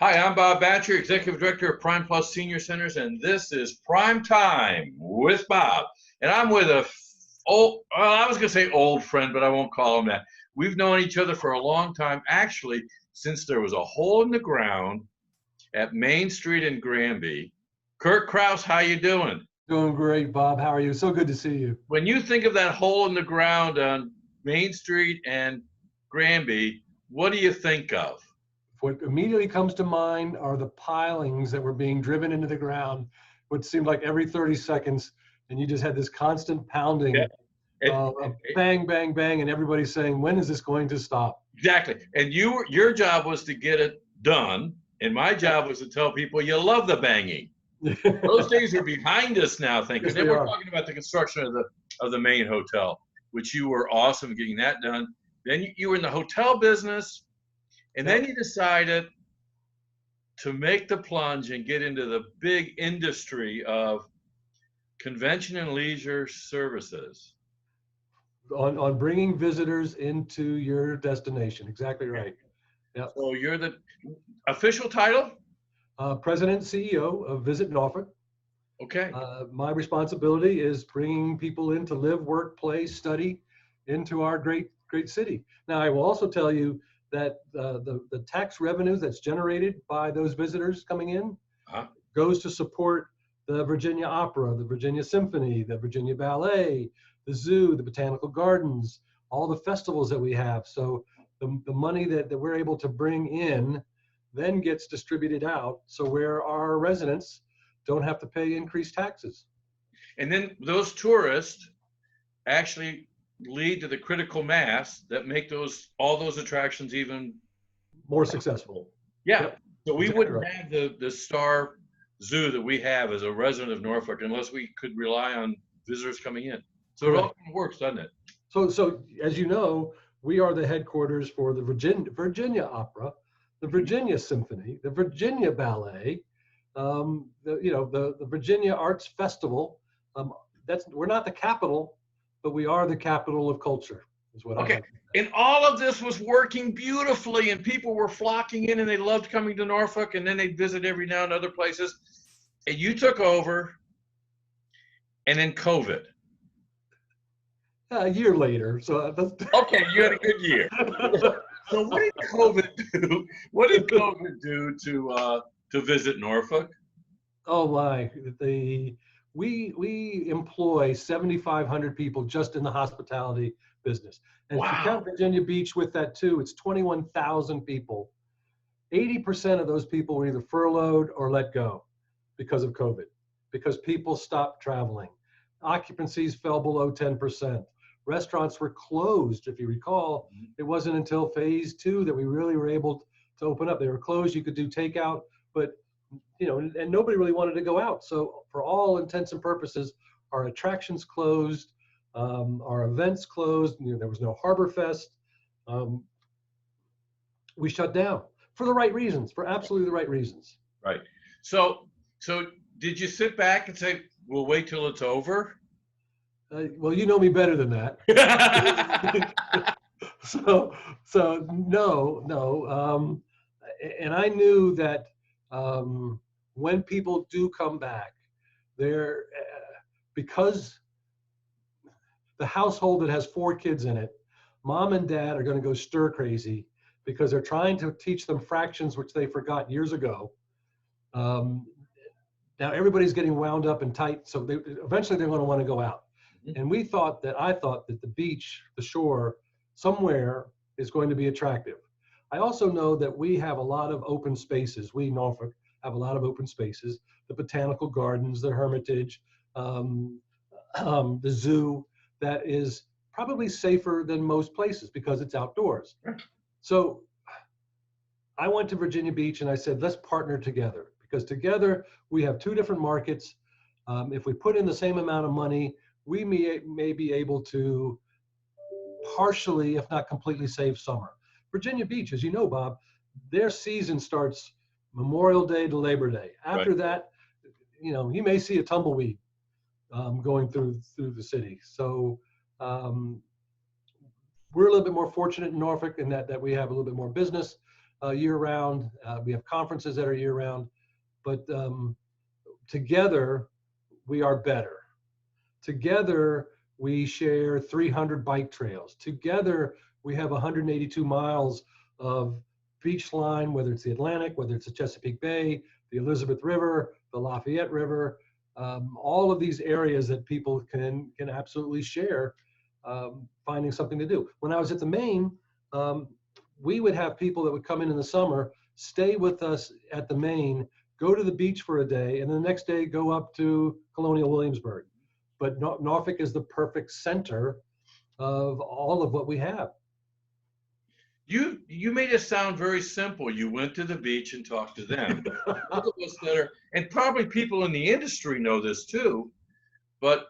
Hi, I'm Bob Batcher, Executive Director of Prime Plus Senior Centers, and this is Prime Time with Bob. And I'm with I was going to say old friend, but I won't call him that. We've known each other for a long time, actually, since there was a hole in the ground at Main Street in Granby. Kurt Krause, how you doing? Doing great, Bob. How are you? So good to see you. When you think of that hole in the ground on Main Street and Granby, what do you think of? What immediately comes to mind are the pilings that were being driven into the ground, what seemed like every 30 seconds, and you just had this constant pounding of bang, bang, bang, and everybody saying, when is this going to stop? Exactly. And your job was to get it done, and my job was to tell people you love the banging. Those days are behind us now, thinking. Yes, Then we're talking about the construction of the main hotel, which you were awesome getting that done. Then you were in the hotel business. And then you decided to make the plunge and get into the big industry of convention and leisure services. On bringing visitors into your destination. Exactly right. Yep. So you're the official title? President and CEO of VisitNorfolk. Okay. My responsibility is bringing people in to live, work, play, study into our great city. Now, I will also tell you that the tax revenue that's generated by those visitors coming in goes to support the Virginia Opera, the Virginia Symphony, the Virginia Ballet, the zoo, the Botanical Gardens, all the festivals that we have. So the money that we're able to bring in then gets distributed out, so where our residents don't have to pay increased taxes. And then those tourists actually lead to the critical mass that make all those attractions even more successful. Yeah. Yep. So we wouldn't have the star zoo that we have as a resident of Norfolk unless we could rely on visitors coming in. So it all kind of works, doesn't it? So as you know, we are the headquarters for the Virginia Opera, the Virginia Symphony, the Virginia Ballet, the Virginia Arts Festival. We're not the capital, but we are the capital of culture, is what I like. And all of this was working beautifully, and people were flocking in, and they loved coming to Norfolk, and then they'd visit every now and other places. And you took over, and then COVID. A year later, so okay, you had a good year. So what did COVID do? What did COVID do to Visit Norfolk? Oh my! We employ 7,500 people just in the hospitality business. And if you count Virginia Beach with that too, it's 21,000 people. 80% of those people were either furloughed or let go because of COVID, because people stopped traveling. Occupancies fell below 10%. Restaurants were closed. If you recall, it wasn't until phase 2 that we really were able to open up. They were closed. You could do takeout, but and nobody really wanted to go out. So for all intents and purposes, our attractions closed, our events closed. There was no Harbor Fest. We shut down for the right reasons, for absolutely the right reasons. Right. So did you sit back and say, we'll wait till it's over? Well, you know me better than that. so no. And I knew that when people do come back, they're because the household that has 4 kids in it, mom and dad are going to go stir crazy because they're trying to teach them fractions which they forgot years ago. Now everybody's getting wound up and tight, so eventually they're going to want to go out. And I thought that the beach, the shore, somewhere is going to be attractive. I also know that we have a lot of open spaces. We, Norfolk, have a lot of open spaces, the Botanical Gardens, the Hermitage, the zoo, that is probably safer than most places because it's outdoors. So I went to Virginia Beach and I said, let's partner together, because together we have 2 different markets. If we put in the same amount of money, we may be able to partially, if not completely, save summer. Virginia Beach, as you know, Bob, their season starts Memorial Day to Labor Day. After that, you may see a tumbleweed going through the city. So we're a little bit more fortunate in Norfolk in that we have a little bit more business. year-round. We have conferences that are year-round. But together, we are better. Together, we share 300 bike trails. Together, we have 182 miles of beach line, whether it's the Atlantic, whether it's the Chesapeake Bay, the Elizabeth River, the Lafayette River, all of these areas that people can absolutely share, finding something to do. When I was at the Maine, we would have people that would come in the summer, stay with us at the Maine, go to the beach for a day, and the next day go up to Colonial Williamsburg. But Norfolk is the perfect center of all of what we have. You made it sound very simple. You went to the beach and talked to them. Look at us that are, and probably people in the industry know this too, but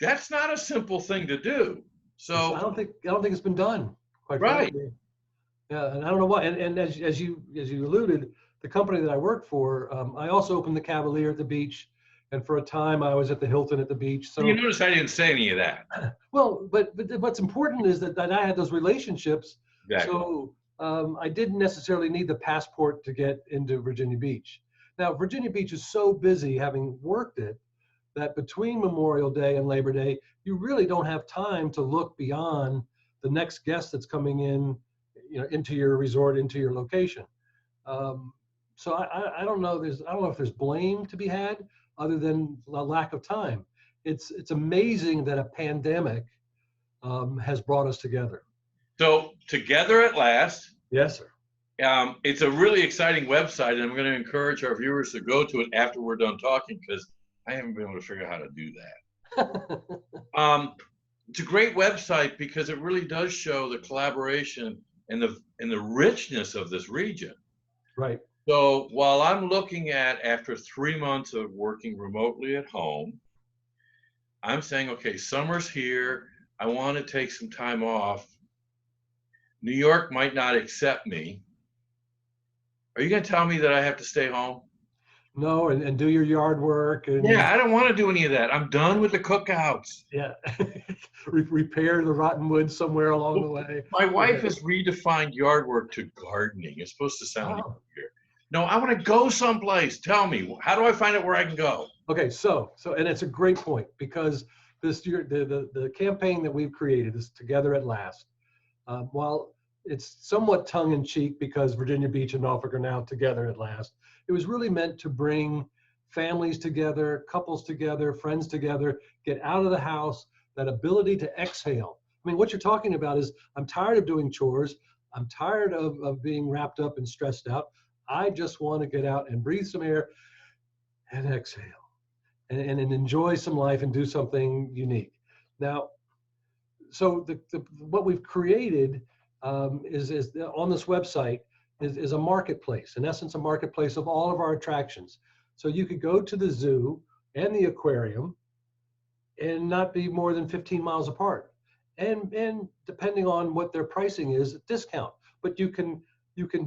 that's not a simple thing to do. So I don't think it's been done, quite right. frankly. Yeah, and I don't know why. And as you alluded, the company that I work for, I also opened the Cavalier at the beach, and for a time I was at the Hilton at the beach. So you notice I didn't say any of that. Well, but what's important is that I had those relationships. Exactly. So I didn't necessarily need the passport to get into Virginia Beach. Now, Virginia Beach is so busy, having worked it, that between Memorial Day and Labor Day, you really don't have time to look beyond the next guest that's coming in, into your resort, into your location. So I don't know. I don't know if there's blame to be had, other than a lack of time. It's amazing that a pandemic has brought us together. So Together at Last. Yes, sir. It's a really exciting website, and I'm going to encourage our viewers to go to it after we're done talking, because I haven't been able to figure out how to do that. It's a great website because it really does show the collaboration and the richness of this region. Right. So while I'm looking at, after 3 months of working remotely at home, I'm saying, okay, summer's here. I want to take some time off. New York might not accept me. Are you going to tell me that I have to stay home? No, and do your yard work. And yeah, I don't want to do any of that. I'm done with the cookouts. Yeah. Repair the rotten wood somewhere along the way. My wife has redefined yard work to gardening. It's supposed to sound weird. No, I want to go someplace. Tell me, how do I find out where I can go? Okay, so and it's a great point, because this year the campaign that we've created is Together at Last. While it's somewhat tongue-in-cheek because Virginia Beach and Norfolk are now together at last, it was really meant to bring families together, couples together, friends together, get out of the house, that ability to exhale. I mean, what you're talking about is, I'm tired of doing chores. I'm tired of being wrapped up and stressed out. I just want to get out and breathe some air and exhale and enjoy some life and do something unique. Now, so what we've created is on this website is a marketplace, in essence, a marketplace of all of our attractions. So you could go to the zoo and the aquarium and not be more than 15 miles apart. And depending on what their pricing is, a discount. But you can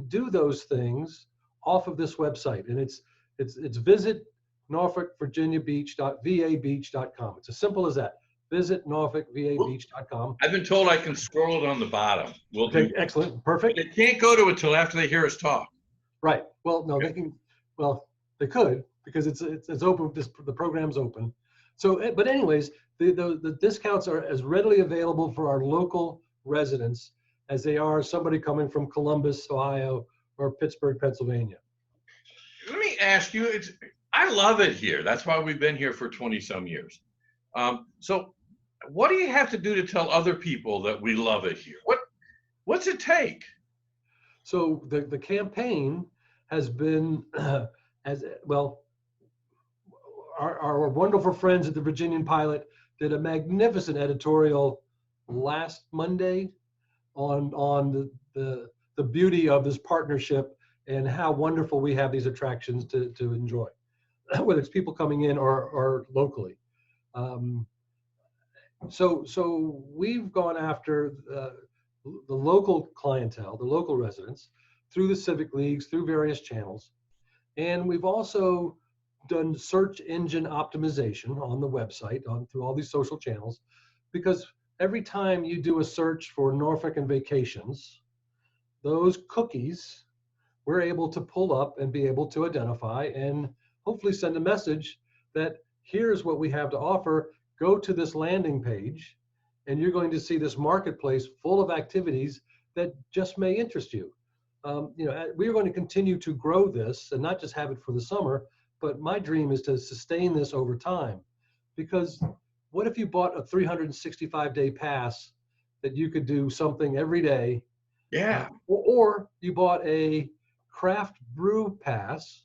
do those things off of this website. And it's visit NorfolkVirginiaBeach.vabeach.com. It's as simple as that. Visit NorfolkVaBeach.com. I've been told I can scroll it on the bottom. Okay, excellent, perfect. But they can't go to it till after they hear us talk. Right. Well, no, they can. Well, they could, because it's open. The program's open. So, but anyways, the discounts are as readily available for our local residents as they are somebody coming from Columbus, Ohio, or Pittsburgh, Pennsylvania. Let me ask you. I love it here. That's why we've been here for 20 some years. So what do you have to do to tell other people that we love it here? What's it take? So the campaign has been, as well, our wonderful friends at the Virginian Pilot did a magnificent editorial last Monday on the beauty of this partnership and how wonderful we have these attractions to enjoy, whether it's people coming in or locally. So we've gone after the local clientele, the local residents, through the civic leagues, through various channels. And we've also done search engine optimization on the website, through all these social channels, because every time you do a search for Norfolk and vacations, those cookies we're able to pull up and be able to identify and hopefully send a message that here's what we have to offer. Go to this landing page, and you're going to see this marketplace full of activities that just may interest you. We're going to continue to grow this and not just have it for the summer, but my dream is to sustain this over time. Because what if you bought a 365-day pass that you could do something every day? Yeah. Or you bought a craft brew pass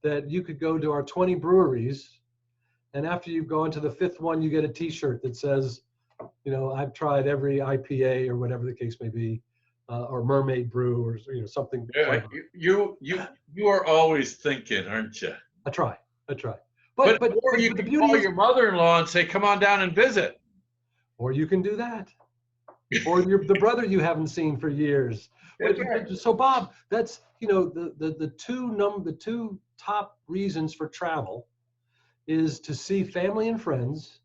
that you could go to our 20 breweries, and after you've gone to the 5th one, you get a T-shirt that says, I've tried every IPA or whatever the case may be, or Mermaid Brew, or something. Yeah, you are always thinking, aren't you? I try. But you can call your mother-in-law and say, "Come on down and visit." Or you can do that. Or the brother you haven't seen for years. Right. So Bob, that's the two top reasons for travel is to see family and friends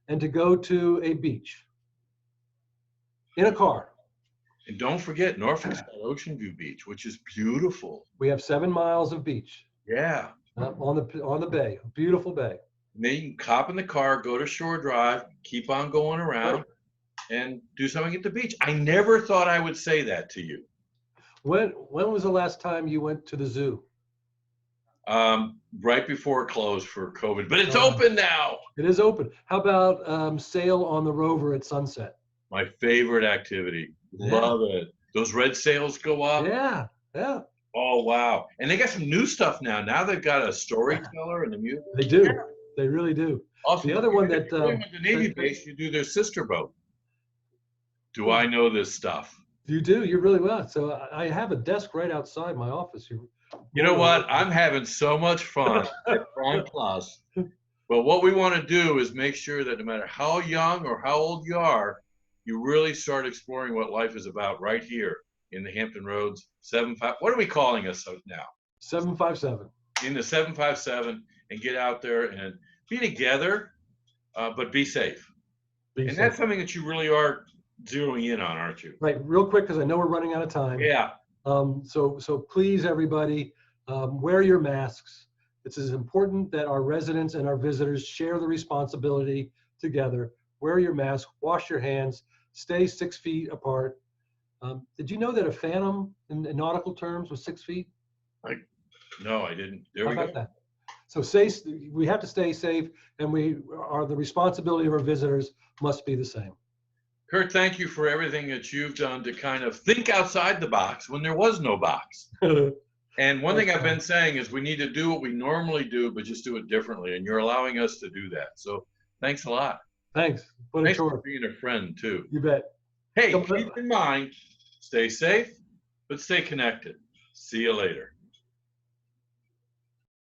and to go to a beach in a car. And don't forget, Norfolk's got Ocean View Beach, which is beautiful. We have 7 miles of beach. Yeah. On the bay, a beautiful bay. And then you can hop in the car, go to Shore Drive, keep on going around, Right. and do something at the beach. I never thought I would say that to you. When was the last time you went to the zoo? Right before it closed for COVID, but it's open now. It is open. How about sail on the Rover at sunset? My favorite activity. Yeah. Love it. Those red sails go up. Yeah. Oh, wow. And they got some new stuff now. Now they've got a storyteller and a music. They do. They really do. Also, the other one that the Navy base, you do their sister boat. Do I know this stuff? You do. You really well. So I have a desk right outside my office. You know what? I'm having so much fun at Prime Plus. But what we want to do is make sure that no matter how young or how old you are, you really start exploring what life is about right here in the Hampton Roads 75. What are we calling us now? 757. In the 757, and get out there and be together, but be safe. That's something that you really are zeroing in on, aren't you? Right. Real quick, because I know we're running out of time. Yeah. So please, everybody, wear your masks. It's as important that our residents and our visitors share the responsibility together. Wear your mask, wash your hands, stay 6 feet apart. Did you know that a phantom in nautical terms was 6 feet? No, I didn't. There we How go. about that? So we have to stay safe, and the responsibility of our visitors must be the same. Kurt, thank you for everything that you've done to kind of think outside the box when there was no box. And one thing I've been saying is we need to do what we normally do, but just do it differently. And you're allowing us to do that. So thanks a lot. Thanks. Thanks for being a friend, too. You bet. Hey, keep in mind, stay safe, but stay connected. See you later.